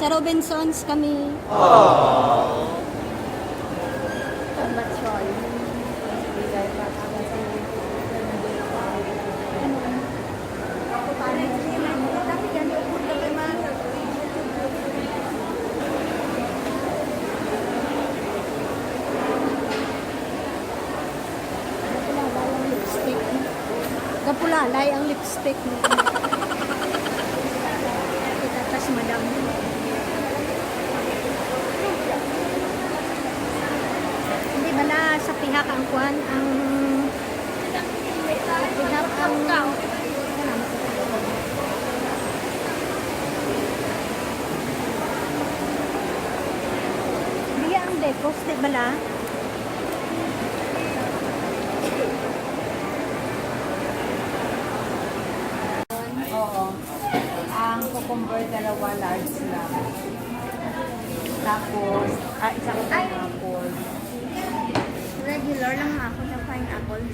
Sa Robinsons kami. Matsol. Bigay pa kami sa Kapulalay ang lipstick mo. Itatas madam. Hindi ba na sa pihak ang kuwan ang pihak ang Hindi ang decos, di ba na? Oo. Ang cucumber, dalawa large lang. Tapos, isang pineapple. Regular lang ako sa pineapple.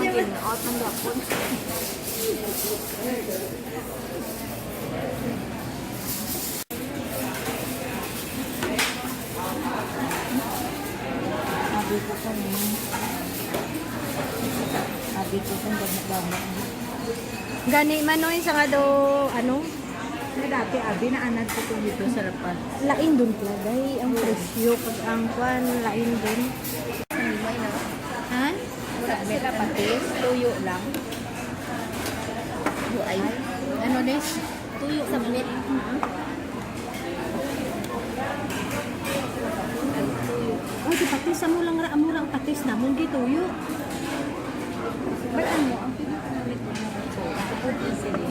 Makin-out ng yapon. Sabi ko kung gagmag-gagmag. Gani man no isa nga do ano Dati, abi na anad ko kung dito sa lapan. lain dun plagay ang presyo pag ang kwan lain dun. May na. Ha? Wala sila patis, tuyo lang. Ay. Ano des? Tuyo sa minute. Oh, di patis amo lang ra amo lang patis namon gituyo. But ano, ang pinakalit ko na ito, kapag easily,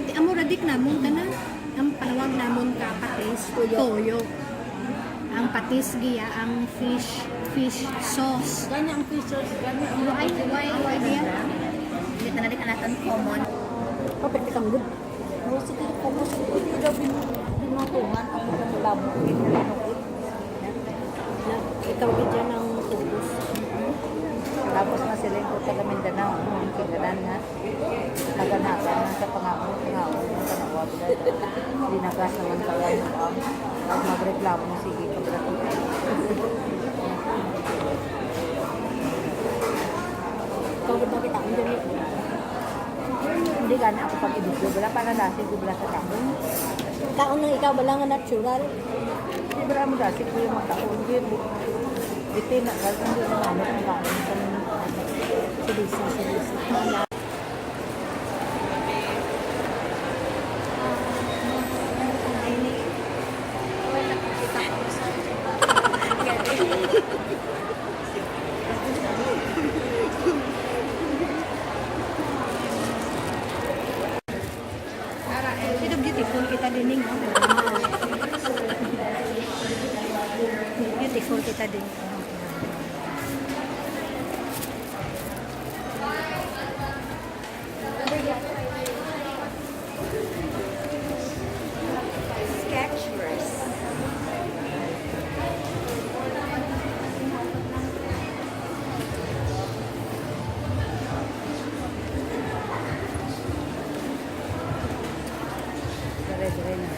Di amo ra dik namon tanan. Ang panawag namon ka patis toyo. Ang patis giya ang fish sauce. ganyan ang features, ganyan ang Why dia? Hindi na natin natin common. Perfect kang good. No, sige ko mas hindi daw binutungan ako ng labo. Ikaw gidya ng tubos. Tapos na sila yung taga Mindanao, ang kingalan na naganakan na sa pangako ng kanawag. Dinagas naman pala yung pag magreklamo, sige ko Ikaw gid makita ang dili. hindi gana ako pag ibigyo. Wala pa na lasig ko wala sa tao. Kaon ng ikaw bala nga natural. Hindi ba mo lasig ko yung mga taon. Ito na, gano'n hindi na namin ang kain sa Silisa. Ito beautiful kita dining. Beautiful kita din. Sketchers. Dire-dire na.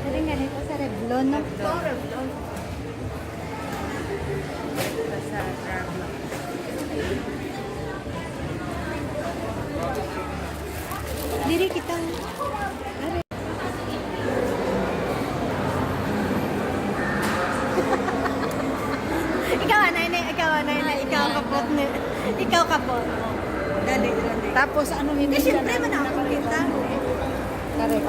Pero ganito sa Revlon, no? Sa Ragla. Diri kita. Ikaw kapot ni. Ikaw kapot. Dali. Tapos ano Eh, siyempre man ako kita. Correct.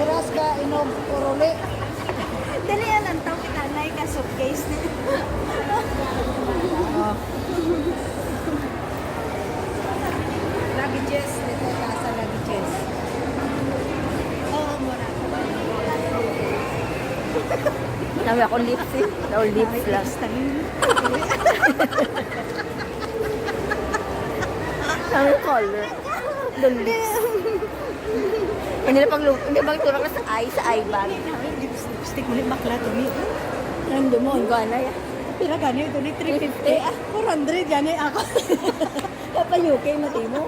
Oras ka inog uruli. Dali yan ang tao kita na ka suitcase. Luggages, dito ka sa luggages. Sabi ako lips eh. No, lips lang. Sabi color. The lips. Hindi pag tulak na sa eye bag. Lipstick mo ni bakla to ni. Nando mo, gana ya. Pila gani ito ni 350. 400 gani ako. Kapag UK matimo.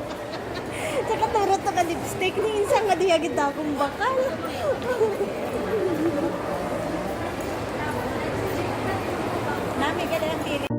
Saka turot to ka lipstick ni isang nga diya kita akong bakal. Nami ka na lang